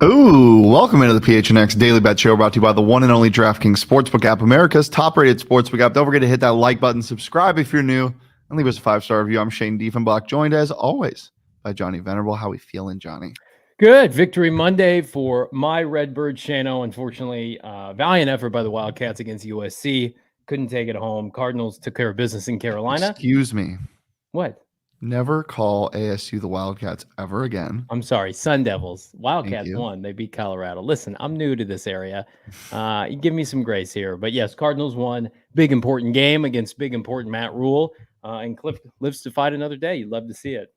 Ooh, welcome into the PHNX Daily Bet Show, brought to you by the one and only DraftKings Sportsbook app, America's top-rated sportsbook app. Don't forget to hit that like button, subscribe if you're new, and leave us a 5-star review. I'm Shane Diefenbach, joined as always by Johnny Venerable. How we feeling, Johnny? Good. Victory Monday for my Redbird Shano. Unfortunately, valiant effort by the Wildcats against USC. Couldn't take it home. Cardinals took care of business in Carolina. Excuse me. What? Never call ASU the Wildcats ever again. I'm sorry, Sun Devils. Wildcats won. They beat Colorado. Listen, I'm new to this area. You give me some grace here. But yes, Cardinals won. Big important game against big important Matt Rule. And Cliff lives to fight another day. You'd love to see it.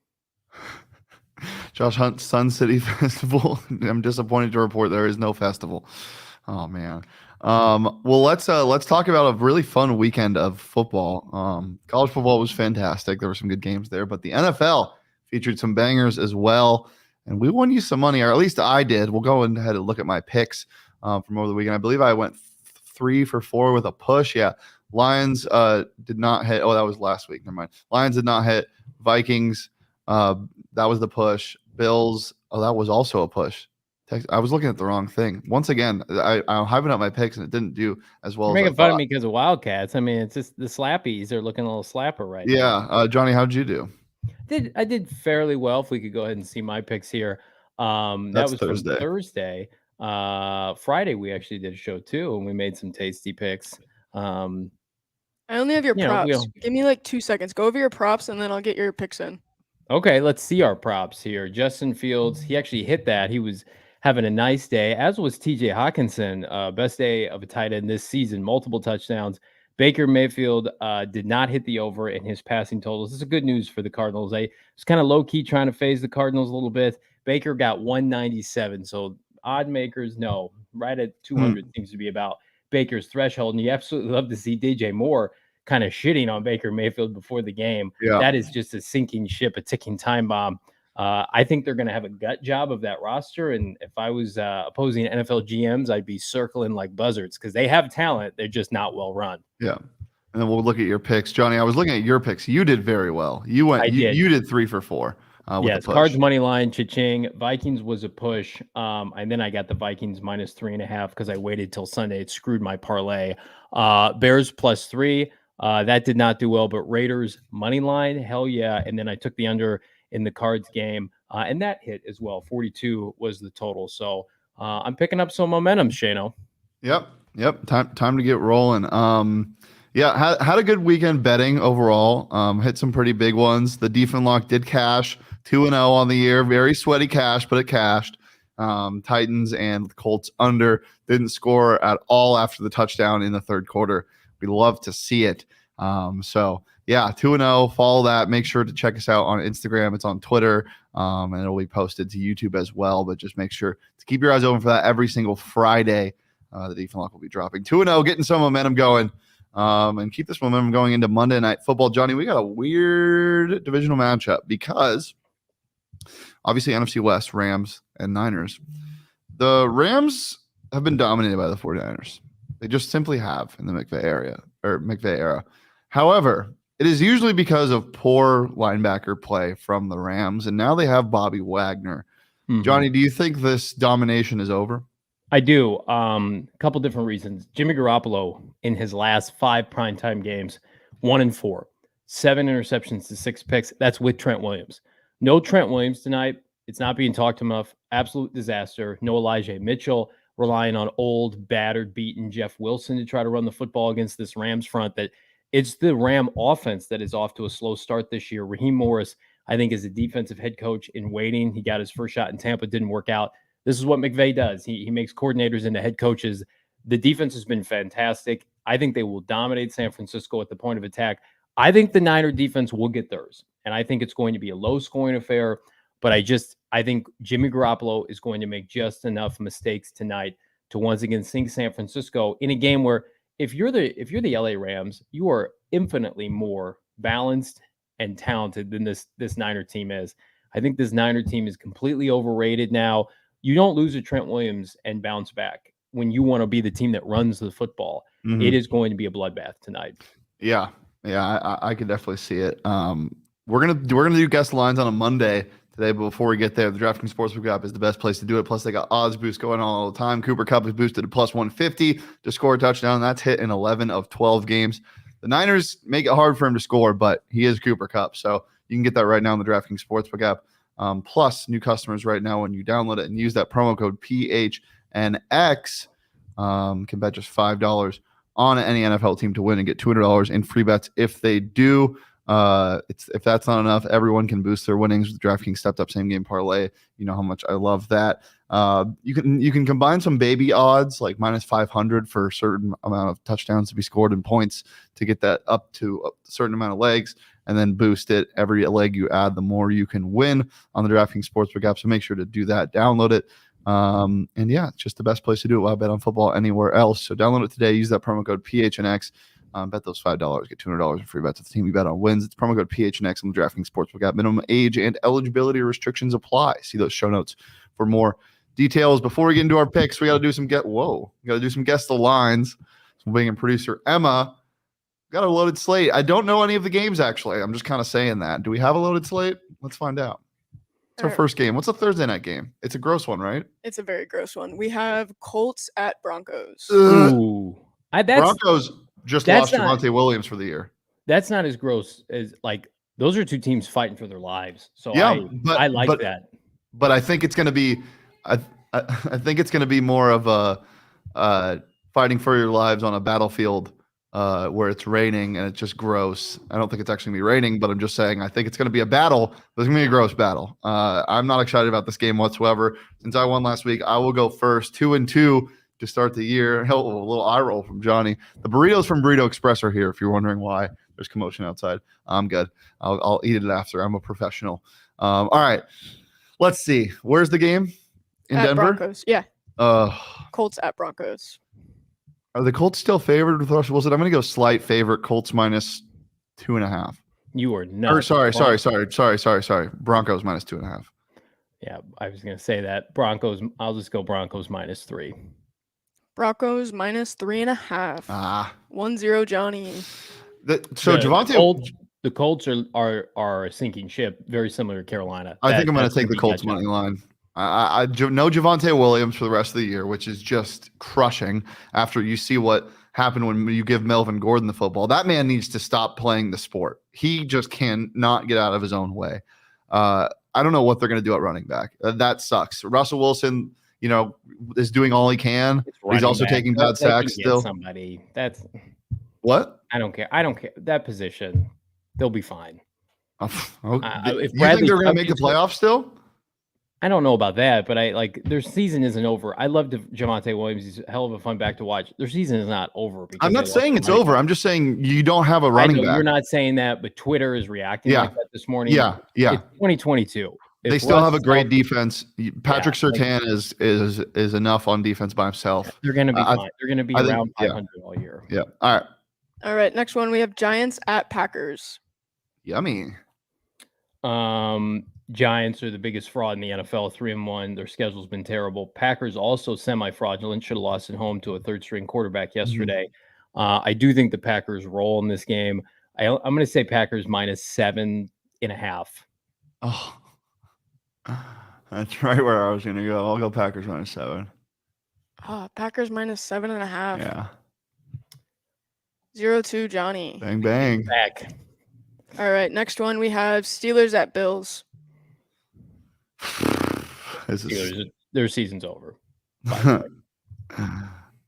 Josh Hunt Sun City Festival. I'm disappointed to report there is no festival. Oh man. Well, let's talk about a really fun weekend of football. College football was fantastic. There were some good games there, but the NFL featured some bangers as well. And we won you some money, or at least I did. We'll go ahead and look at my picks from over the weekend. I believe I went 3 for 4 with a push. Yeah. Lions did not hit. Oh, that was last week. Never mind. Lions did not hit. Vikings, that was the push. Bills, oh, that was also a push. I was looking at the wrong thing. Once again, I'm hyping up my picks, and it didn't do as well. You're making fun of me because of Wildcats. I mean, it's just the slappies are looking a little slapper right now. Yeah. Johnny, how'd you do? I did fairly well. If we could go ahead and see my picks here. That was Thursday. Thursday. Friday, we actually did a show too, and we made some tasty picks. I only have your props. Give me like 2 seconds. Go over your props, and then I'll get your picks in. Okay, let's see our props here. Justin Fields, he actually hit that. He was having a nice day, as was TJ Hawkinson. Best day of a tight end this season, multiple touchdowns. Baker Mayfield did not hit the over in his passing totals. This is good news for the Cardinals. I was kind of low-key trying to phase the Cardinals a little bit. Baker got 197, so odd makers, no. Right at 200 seems to be about Baker's threshold, and you absolutely love to see DJ Moore kind of shitting on Baker Mayfield before the game. Yeah. That is just a sinking ship, a ticking time bomb. I think they're going to have a gut job of that roster. And if I was opposing NFL GMs, I'd be circling like buzzards because they have talent. They're just not well run. Yeah. And then we'll look at your picks. Johnny, I was looking at your picks. You did very well. You did 3 for 4. Yes, Cards money line, cha-ching. Vikings was a push. And then I got the Vikings minus 3.5 because I waited till Sunday. It screwed my parlay. Bears plus 3. That did not do well, but Raiders money line, hell yeah. And then I took the under in the Cards game, and that hit as well. 42 was the total. So I'm picking up some momentum, Shano. Yep. Time to get rolling. Had a good weekend betting overall. Hit some pretty big ones. The Diefenbach did cash 2-0 on the year. Very sweaty cash, but it cashed. Titans and Colts under, didn't score at all after the touchdown in the third quarter. We love to see it. 2-0. Follow that. Make sure to check us out on Instagram. It's on Twitter, and it'll be posted to YouTube as well. But just make sure to keep your eyes open for that every single Friday. The Diefenbach will be dropping 2-0, getting some momentum going, and keep this momentum going into Monday Night Football. Johnny, we got a weird divisional matchup because obviously NFC West, Rams and Niners. The Rams have been dominated by the 49ers. They just simply have in the McVay era. However, it is usually because of poor linebacker play from the Rams, and now they have Bobby Wagner. Mm-hmm. Johnny, do you think this domination is over? I do. A couple different reasons. Jimmy Garoppolo in his last 5 primetime games, 1-4, 7 interceptions to 6 picks. That's with Trent Williams. No Trent Williams tonight. It's not being talked enough. Absolute disaster. No Elijah Mitchell. Relying on old, battered, beaten Jeff Wilson to try to run the football against this Rams front. That it's the Ram offense that is off to a slow start this year. Raheem Morris, I think, is a defensive head coach in waiting. He got his first shot in Tampa, didn't work out. This is what McVay does. He makes coordinators into head coaches. The defense has been fantastic. I think they will dominate San Francisco at the point of attack. I think the Niner defense will get theirs, and I think it's going to be a low-scoring affair. But I think Jimmy Garoppolo is going to make just enough mistakes tonight to once again sink San Francisco in a game where if you're the LA Rams, you are infinitely more balanced and talented than this Niner team is. I think this Niner team is completely overrated now. You don't lose to Trent Williams and bounce back when you want to be the team that runs the football. Mm-hmm. It is going to be a bloodbath tonight. Yeah, I can definitely see it. We're gonna do guest lines on a Monday today. But before we get there, the DraftKings Sportsbook app is the best place to do it. Plus, they got odds boost going on all the time. Cooper Kupp is boosted to plus 150 to score a touchdown. That's hit in 11 of 12 games. The Niners make it hard for him to score, but he is Cooper Kupp. So you can get that right now in the DraftKings Sportsbook app. Plus, new customers right now, when you download it and use that promo code PHNX, can bet just $5 on any NFL team to win and get $200 in free bets if they do. If that's not enough, everyone can boost their winnings with the DraftKings stepped up same game parlay. You know how much I love that. You can combine some baby odds like minus 500 for a certain amount of touchdowns to be scored and points to get that up to a certain amount of legs, and then boost it. Every leg you add, the more you can win on the DraftKings Sportsbook app. So make sure to do that. Download it. And yeah, it's just the best place to do it. Why bet on football anywhere else? So download it today. Use that promo code PHNX. Bet those $5. Get $200 in free bets if the team you bet on wins. It's promo code PHNX on the DraftKings Sportsbook app. Minimum age and eligibility restrictions apply. See those show notes for more details. Before we get into our picks, we got to do some guess the lines. So we'll bring in producer Emma. Got a loaded slate. I don't know any of the games actually. I'm just kind of saying that. Do we have a loaded slate? Let's find out. It's our first game. What's the Thursday night game? It's a gross one, right? It's a very gross one. We have Colts at Broncos. Ooh. Broncos just lost Javonte Williams for the year. That's not as gross as like those are two teams fighting for their lives. So yeah, I like that. But I think it's going to be I think it's going to be more of a fighting for your lives on a battlefield where it's raining and it's just gross. I don't think it's actually going to be raining, but I'm just saying I think it's going to be a battle. There's going to be a gross battle. I'm not excited about this game whatsoever. Since I won last week, I will go first, 2-2 to start the year. Hell, a little eye roll from Johnny. The burritos from Burrito Express are here if you're wondering why there's commotion outside. I'm good. I'll eat it after. I'm a professional. All right. Let's see. Where's the game? In at Denver? Broncos. Yeah. Colts at Broncos. Are the Colts still favored with Russell Wilson? I'm going to go slight favorite. Colts minus 2.5. You are not. Sorry. Broncos minus 2.5. Yeah, I was going to say that. Broncos. I'll just go Broncos minus 3. Broncos minus 3.5. 1-0 Johnny. Javonte. The Colts are a sinking ship, very similar to Carolina. I think I'm going to take the Colts money line. I know Javonte Williams for the rest of the year, which is just crushing after you see what happened when you give Melvin Gordon the football. That man needs to stop playing the sport. He just cannot get out of his own way. I don't know what they're going to do at running back. That sucks. Russell Wilson, is doing all he can. He's also taking bad sacks still. Somebody that's what? I don't care. That position, they'll be fine. If you think they're going to make the playoffs still? I don't know about that, but their season isn't over. I love Javonte Williams. He's a hell of a fun back to watch. Their season is not over. I'm not saying it's over. I'm just saying you don't have a running back. You're not saying that, but Twitter is reacting like that this morning. Yeah. It's 2022. They still have a great defense. Patrick Surtain is enough on defense by himself. They're going to be fine. They're going to be around 500 all year. Yeah. All right. Next one, we have Giants at Packers. Yummy. Giants are the biggest fraud in the NFL, 3-1. Their schedule's been terrible. Packers also semi-fraudulent. Should have lost at home to a third-string quarterback yesterday. I do think the Packers roll in this game. I'm going to say Packers minus 7.5. Oh, that's right where I was going to go. I'll go Packers minus 7. Packers minus 7.5. Yeah. 0-2 Johnny. Bang, bang. Back. All right. Next one, we have Steelers at Bills. Their season's over.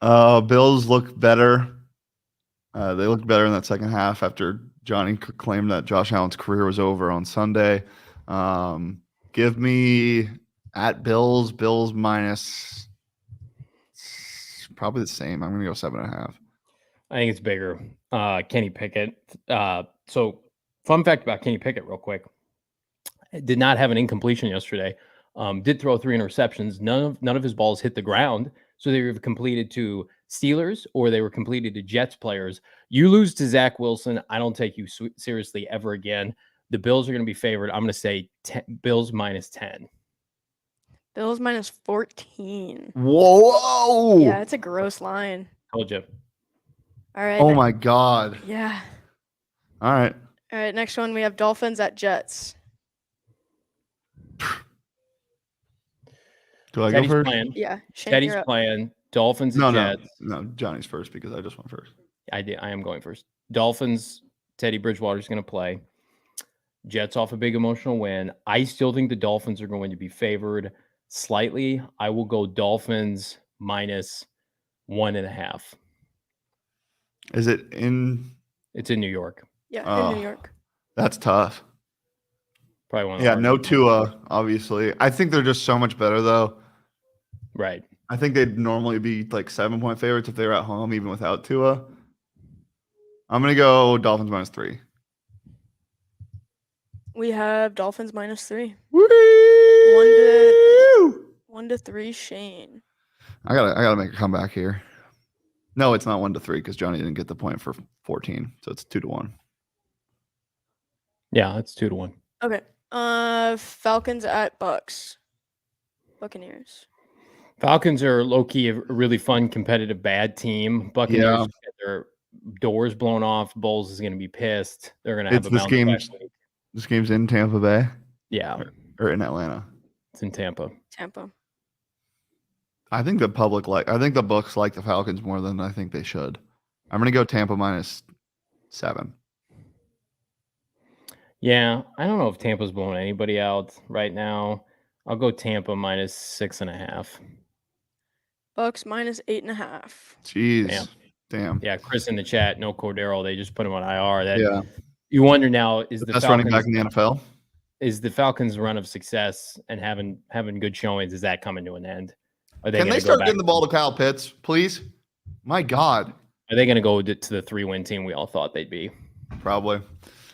Bills look better. They looked better in that second half after Johnny claimed that Josh Allen's career was over on Sunday. Give me at Bills minus probably the same. I'm going to go 7.5. I think it's bigger. Kenny Pickett. So fun fact about Kenny Pickett real quick. Did not have an incompletion yesterday. Did throw 3 interceptions. None of his balls hit the ground. So they were completed to Steelers or they were completed to Jets players. You lose to Zach Wilson, I don't take you seriously ever again. The Bills are going to be favored. I'm going to say Bills minus 10. Bills minus 14. Whoa! Yeah, it's a gross line. Told you. All right. Oh my God. Yeah. All right. All right. Next one, we have Dolphins at Jets. Do I Teddy's go first? playing. Yeah, Shane, Teddy's you're up. playing. Dolphins and Jets. No, Johnny's first because I just went first. I am going first. Dolphins, Teddy Bridgewater's going to play. Jets off a big emotional win. I still think the Dolphins are going to be favored slightly. I will go Dolphins minus 1.5. Is it in? It's in New York. Yeah, in New York. That's tough. Probably one of the no hardest Tua, obviously. I think they're just so much better, though. Right. I think they'd normally be like 7-point favorites if they were at home, even without Tua. I'm going to go Dolphins minus 3. We have Dolphins minus 3. Woo! 1-3, Shane. I gotta make a comeback here. No, it's not 1-3 because Johnny didn't get the point for 14, so it's 2-1. Yeah, it's 2-1. Okay. Falcons at Bucks. Buccaneers. Falcons are low-key a really fun, competitive, bad team. Buccaneers get their doors blown off. Bowles is going to be pissed. They're going to have a bounce back week. This game's in Tampa Bay? Yeah. Or in Atlanta? It's in Tampa. I think the books like the Falcons more than I think they should. I'm going to go Tampa minus 7. Yeah, I don't know if Tampa's blowing anybody out right now. I'll go Tampa minus 6.5. Bucks minus 8.5. Jeez. Damn. Yeah, Chris in the chat, no Cordero. They just put him on IR. You wonder now, is the best Falcons running back in the NFL? Is the Falcons' run of success and having good showings, is that coming to an end? Can they start getting the ball to Kyle Pitts, please? My God. Are they going to go to the 3-win team we all thought they'd be? Probably.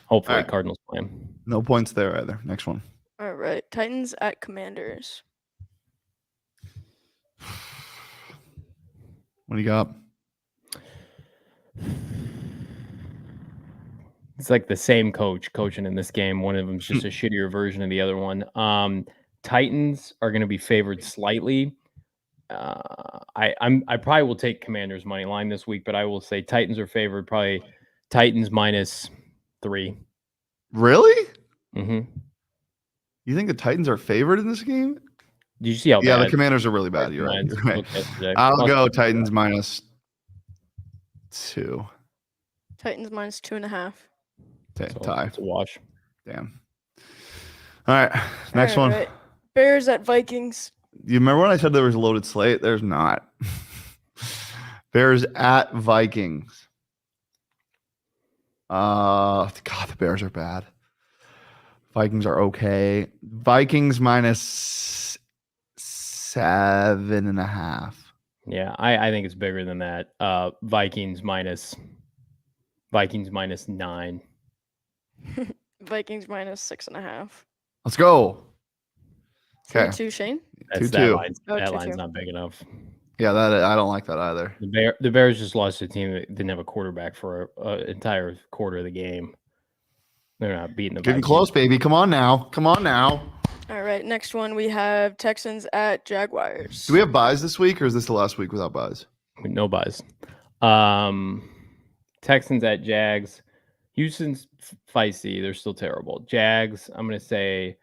Hopefully, Cardinals play them. No points there either. Next one. All right. Titans at Commanders. What do you got? It's like the same coaching in this game. One of them's just a shittier version of the other one. Titans are going to be favored slightly. I probably will take Commanders money line this week, but I will say Titans are favored. Probably Titans minus 3. Really? Mm-hmm. You think the Titans are favored in this game? Did you see how bad? Yeah, the Commanders are really bad. You're right. I'll go Titans minus 2. Titans minus 2.5. Tie. It's a wash. Damn. All right. Next one. Right. Bears at Vikings. You remember when I said there was a loaded slate? There's not. Bears at Vikings. God, the Bears are bad. Vikings are okay. Vikings minus 7.5. Yeah, I think it's bigger than that. Vikings minus 9. Vikings minus 6.5. Let's go. Okay. 2-2, Shane. That line's not big enough. Yeah, I don't like that either. The Bears just lost to a team that didn't have a quarterback for an entire quarter of the game. They're not beating the Getting Vikings. close, baby. Come on now. All right, next one we have Texans at Jaguars. Do we have buys this week, or is this the last week without buys? No buys. Texans at Jags. Houston's feisty. They're still terrible. Jags, I'm going to say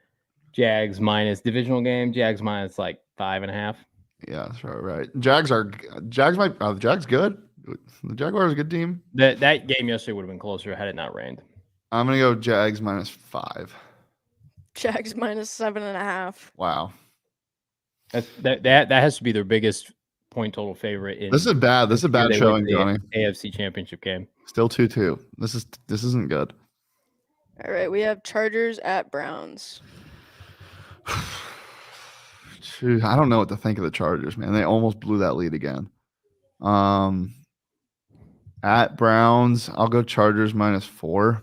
Jags minus divisional game. Jags minus like 5.5. Yeah, that's right. Jags good. The Jaguars are a good team. That game yesterday would have been closer had it not rained. I'm going to go Jags minus 5. Jags minus 7.5. Wow. That has to be their biggest point total favorite. This is bad. This is a bad showing, Johnny. AFC Championship game. Still 2-2. This isn't good. All right, we have Chargers at Browns. I don't know what to think of the Chargers, man. They almost blew that lead again. At Browns, I'll go Chargers minus 4.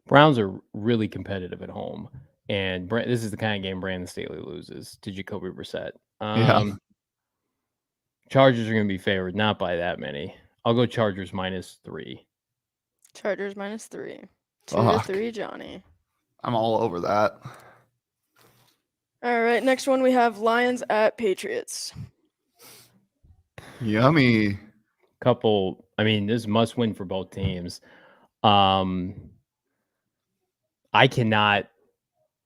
Browns are really competitive at home, and this is the kind of game Brandon Staley loses to Jacoby Brissett. Chargers are going to be favored, not by that many. I'll go Chargers minus 3. Chargers minus 3. 2-3, Johnny. I'm all over that. All right, next one we have Lions at Patriots. Yummy. This is must win for both teams. I cannot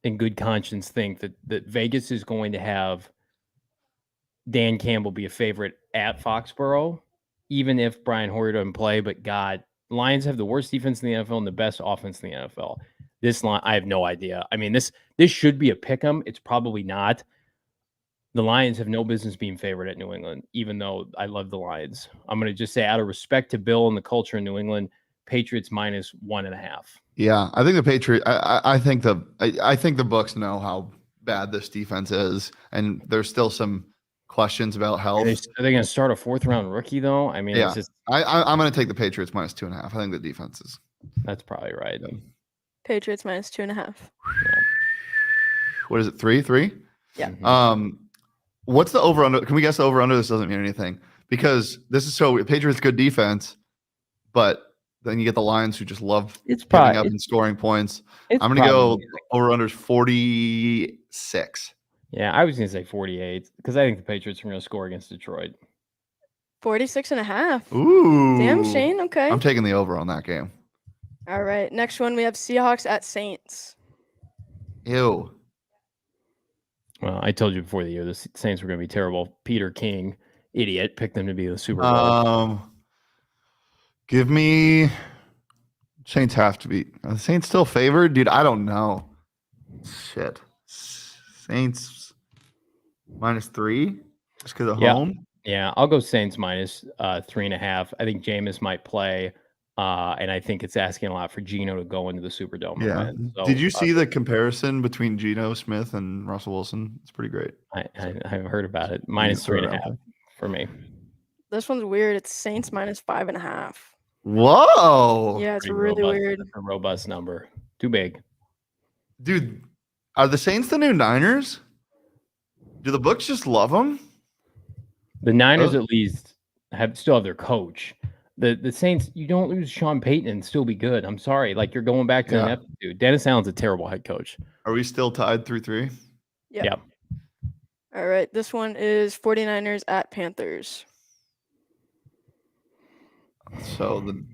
in good conscience think that Vegas is going to have Dan Campbell be a favorite at Foxborough, even if Brian Hoyer doesn't play. But God, Lions have the worst defense in the NFL and the best offense in the NFL. This line, I have no idea. I mean, this should be a pick 'em. It's probably not. The Lions have no business being favored at New England, even though I love the Lions. I'm going to just say, out of respect to Bill and the culture in New England, Patriots -1.5. Yeah, I think the Patriots. I think the books know how bad this defense is, and there's still some questions about health. Are they going to start a 4th-round rookie though? I mean, yeah, it's just, I'm going to take the Patriots -2.5. I think the defense is. That's probably right. Yeah. Patriots -2.5. Yeah. What is it? 3? Yeah. Mhm. What's the over under? Can we guess the over under? This doesn't mean anything because this is so Patriots good defense, but then you get the Lions who just love It's giving probably up and scoring points. it's I'm going to go probably- over under 46. Yeah, I was going to say 48 because I think the Patriots are going to score against Detroit. 46.5. Ooh. Damn, Shane. Okay. I'm taking the over on that game. All right. Next one, we have Seahawks at Saints. Ew. Well, I told you before the year the Saints were going to be terrible. Peter King, idiot, picked them to be the Super Bowl. Give me Saints have to be. Are the Saints still favored? Dude, I don't know. Shit. Saints -3 just because of Yeah. home. Yeah, I'll go Saints -3.5. I think Jameis might play, and I think it's asking a lot for Geno to go into the Superdome. and Yeah. win. So, Did you see the comparison between Geno Smith and Russell Wilson? It's pretty great. I've heard about it. -3.5 for me. This one's weird. It's Saints -5.5. Whoa. Yeah, it's Pretty really robust. weird. That's a robust number. Too big. Dude, are the Saints the new Niners? Do the books just love them? The Niners at least still have their coach. The Saints, you don't lose Sean Payton and still be good. I'm sorry. Like, you're going back to Yeah. an aptitude. Dennis Allen's a terrible head coach. Are we still tied 3-3? Yeah. Yep. All right. This one is 49ers at Panthers. So the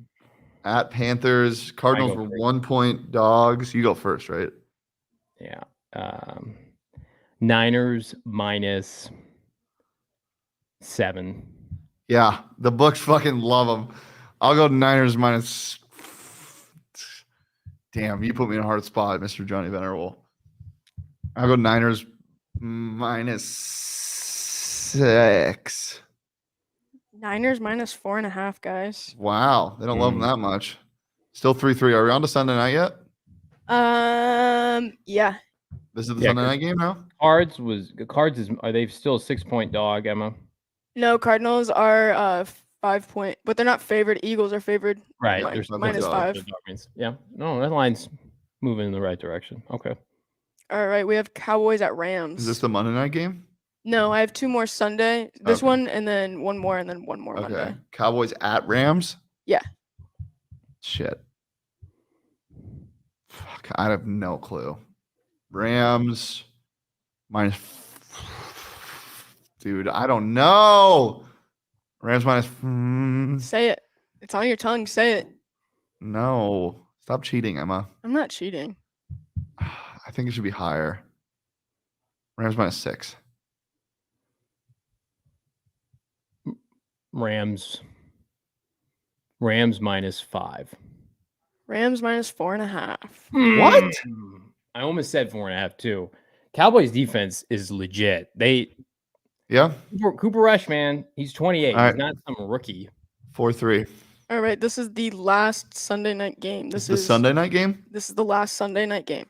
at Panthers, Cardinals go were first. 1-point dogs. You go first, right? Yeah. Niners -7. Yeah, the books fucking love them. I'll go Niners minus. Damn, you put me in a hard spot, Mr. Johnny Venerable. I'll go Niners -6. Niners -4.5, guys. Wow, they don't love them that much. Still 3-3. Are we on to Sunday night yet? Yeah. This is the Yeah, Sunday 'cause- night game now? Cards are they still a 6-point dog, Emma? No, Cardinals are 5-point, but they're not favored. Eagles are favored. Right. Right, They're okay. -5. Yeah. No, that line's moving in the right direction. Okay. All right. We have Cowboys at Rams. Is this the Monday night game? No, I have 2 more Sunday. This Okay. one, and then one more, and then one more Okay. Monday. Cowboys at Rams? Yeah. Shit. Fuck, I have no clue. Rams minus. Dude, I don't know. Rams minus. Say it. It's on your tongue. Say it. No. Stop cheating, Emma. I'm not cheating. I think it should be higher. Rams -6. Rams -5. Rams -4.5. What? I almost said 4.5 too. Cowboys defense is legit. Yeah. Cooper Rush, man, he's 28. All right. He's not some rookie. 4-3. All right. This is the last Sunday night game. This is the Sunday night game? This is the last Sunday night game.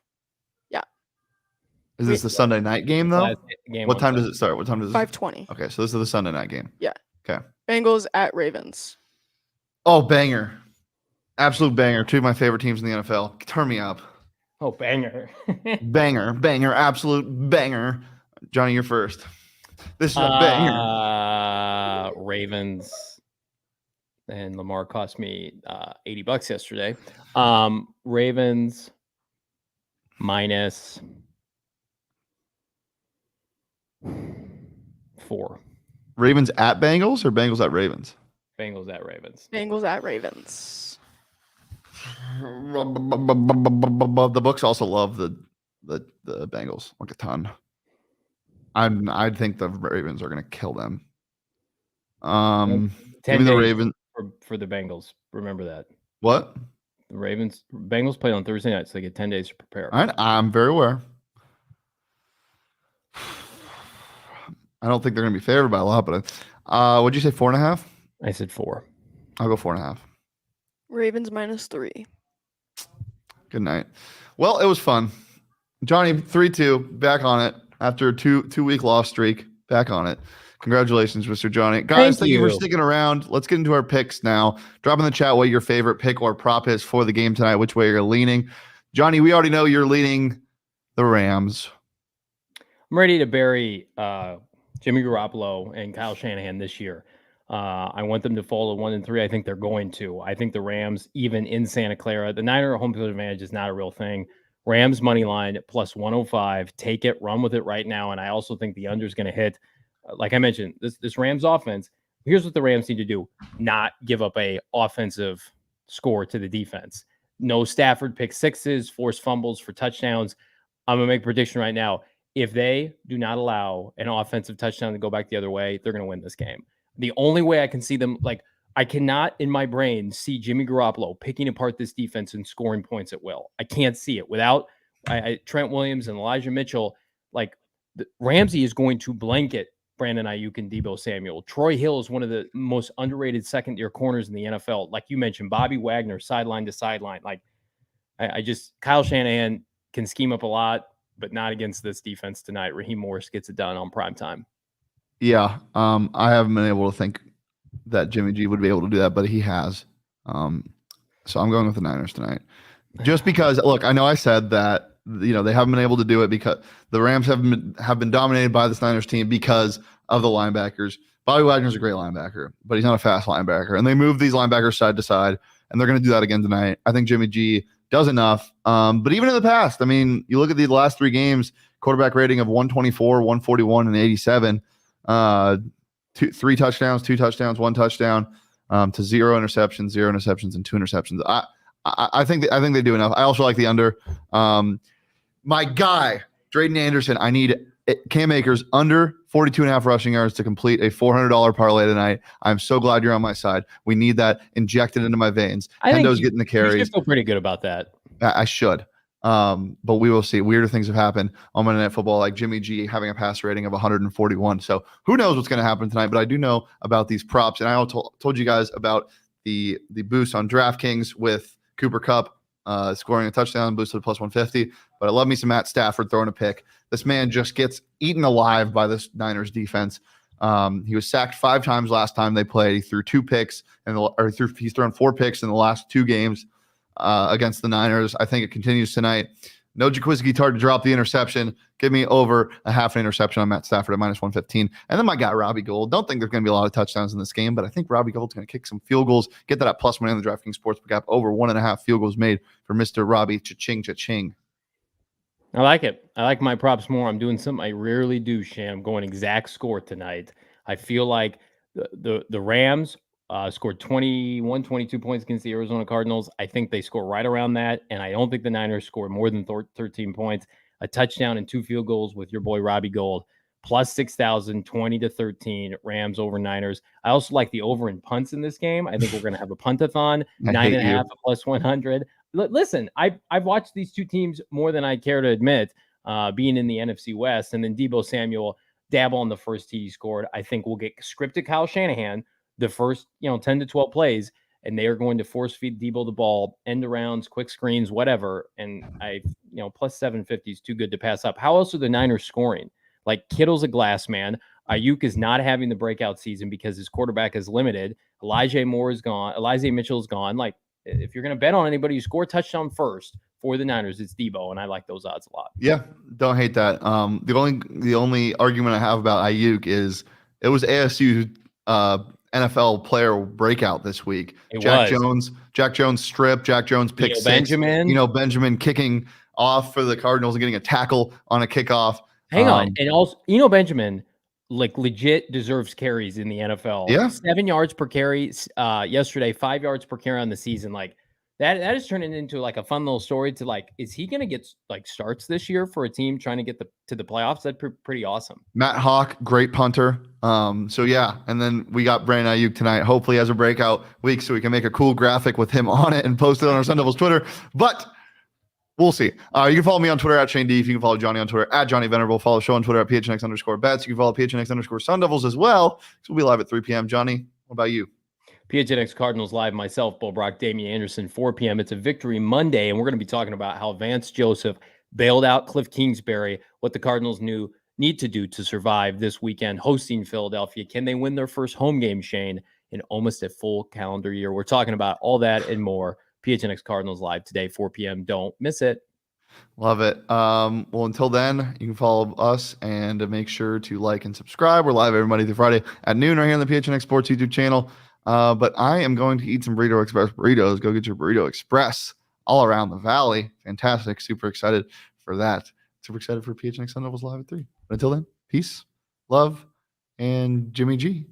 Is this the Sunday night game, though? Last game What on time does Sunday. it start? What time does it 5:20. Okay, so this is the Sunday night game. Bengals at Ravens. Oh, banger. Absolute banger. Two of my favorite teams in the NFL. Turn me up. Oh, banger. Banger, absolute banger. Johnny, you're first. This is a banger. Ravens. And Lamar cost me $80 yesterday. Ravens -4. Ravens at Bengals or Bengals at Ravens? Bengals at Ravens. Bengals at Ravens. The books also love the the Bengals like a ton. I think the Ravens are going to kill them. 10 give me the days Ravens for the Bengals. Remember that. What? The Bengals play on Thursday night, so they get 10 days to prepare. All right, I'm very aware. I don't think they're going to be favored by a lot, but what'd you say, 4.5? I said 4. I'll go 4.5. Ravens -3. Good night. Well, it was fun. Johnny, 3-2, back on it after a two-week loss streak. Back on it. Congratulations, Mr. Johnny. Guys, thank you for sticking around. Let's get into our picks now. Drop in the chat what your favorite pick or prop is for the game tonight, which way you're leaning. Johnny, we already know you're leaning the Rams. I'm ready to bury Jimmy Garoppolo and Kyle Shanahan this year. I want them to fall to 1-3. I think they're going to. I think the Rams, even in Santa Clara, the Niner home field advantage is not a real thing. Rams money line plus 105. Take it, run with it right now. And I also think the under is going to hit. Like I mentioned, this Rams offense, here's what the Rams need to do. Not give up a offensive score to the defense. No Stafford pick sixes, force fumbles for touchdowns. I'm going to make a prediction right now. If they do not allow an offensive touchdown to go back the other way, they're going to win this game. The only way I can see them, like, I cannot in my brain see Jimmy Garoppolo picking apart this defense and scoring points at will. I can't see it without Trent Williams and Elijah Mitchell. Like, Ramsey is going to blanket Brandon Ayuk and Deebo Samuel. Troy Hill is one of the most underrated second-year corners in the NFL. Like you mentioned, Bobby Wagner, sideline to sideline. Like, Kyle Shanahan can scheme up a lot, but not against this defense tonight. Raheem Morris gets it done on prime time. Yeah, I haven't been able to think that Jimmy G would be able to do that, but he has. So I'm going with the Niners tonight. Just because, look, I know I said that, you know, they haven't been able to do it because the Rams have been dominated by this Niners team because of the linebackers. Bobby Wagner's a great linebacker, but he's not a fast linebacker. And they move these linebackers side to side, and they're going to do that again tonight. I think Jimmy G does enough. But even in the past, I mean, you look at the last 3 games, quarterback rating of 124, 141, and 87. 3 touchdowns, 2 touchdowns, 1 touchdown, to 0 interceptions, and 2 interceptions. I think they do enough. I also like the under. My guy, Drayden Anderson, I need Cam Akers under 42.5 rushing yards to complete a $400 parlay tonight. I'm so glad you're on my side. We need that injected into my veins. Hendo's getting the carries. You should feel pretty good about that. I should. But we will see. Weirder things have happened on Monday Night Football, like Jimmy G having a pass rating of 141. So who knows what's going to happen tonight? But I do know about these props, and I also told you guys about the boost on DraftKings with Cooper Kupp scoring a touchdown, boosted to plus 150. But I love me some Matt Stafford throwing a pick. This man just gets eaten alive by this Niners defense. He was sacked 5 times last time they played. He threw 2 picks, he's thrown 4 picks in the last 2 games. Against the Niners. I think it continues tonight. No Jaquiski Tartt to drop the interception. Give me over a half an interception on Matt Stafford at minus 115. And then my guy, Robbie Gould. Don't think there's going to be a lot of touchdowns in this game, but I think Robbie Gould's going to kick some field goals. Get that at plus money on the DraftKings Sportsbook app. Over 1.5 field goals made for Mr. Robbie. Cha-ching, cha-ching. I like it. I like my props more. I'm doing something I rarely do, Shan. I'm going exact score tonight. I feel like the Rams scored 21, 22 points against the Arizona Cardinals. I think they score right around that, and I don't think the Niners score more than 13 points. A touchdown and 2 field goals with your boy Robbie Gould. Plus 6,000, 20-13, Rams over Niners. I also like the over in punts in this game. I think we're going to have a puntathon, 9.5 plus 100. Listen, I've watched these 2 teams more than I care to admit, being in the NFC West, and then Deebo Samuel dabble on the first tee he scored. I think we'll get scripted Kyle Shanahan the first 10 to 12 plays, and they are going to force feed Deebo the ball, end arounds, quick screens, whatever. And plus 750 is too good to pass up. How else are the Niners scoring? Like, Kittle's a glass man. Ayuk is not having the breakout season because his quarterback is limited. Elijah Moore is gone. Elijah Mitchell is gone. Like, if you're going to bet on anybody who score a touchdown first for the Niners, it's Deebo, and I like those odds a lot. Yeah, don't hate that. The only argument I have about Ayuk is it was ASU NFL player breakout this week. Jack Jones strip, Jack Jones pick 6. Benjamin kicking off for the Cardinals and getting a tackle on a kickoff. Hang on. And also, Benjamin, like, legit deserves carries in the NFL. Yeah. 7 yards per carry yesterday, 5 yards per carry on the season. Like, That is turning into like a fun little story to like, is he going to get like starts this year for a team trying to get to the playoffs? That's pretty awesome. Matt Hawk, great punter. So yeah, and then we got Brandon Ayuk tonight. Hopefully as a breakout week, so we can make a cool graphic with him on it and post it on our Sun Devils Twitter. But we'll see. You can follow me on Twitter at Shane Deef. You can follow Johnny on Twitter at Johnny Venerable. Follow the show on Twitter at PHNX_bets. You can follow PHNX_Sun Devils as well. So we'll be live at 3 p.m. Johnny, what about you? PHNX Cardinals Live, myself, Bull Brock, Damian Anderson, 4 p.m. It's a Victory Monday, and we're going to be talking about how Vance Joseph bailed out Cliff Kingsbury, what the Cardinals need to do to survive this weekend hosting Philadelphia. Can they win their first home game, Shane, in almost a full calendar year? We're talking about all that and more. PHNX Cardinals Live today, 4 p.m. Don't miss it. Love it. Well, until then, you can follow us and make sure to like and subscribe. We're live every Monday through Friday at noon right here on the PHNX Sports YouTube channel. But I am going to eat some Burrito Express burritos. Go get your Burrito Express all around the valley. Fantastic. Super excited for that. Super excited for PHNX Sun Devils Live at 3. But until then, peace, love, and Jimmy G.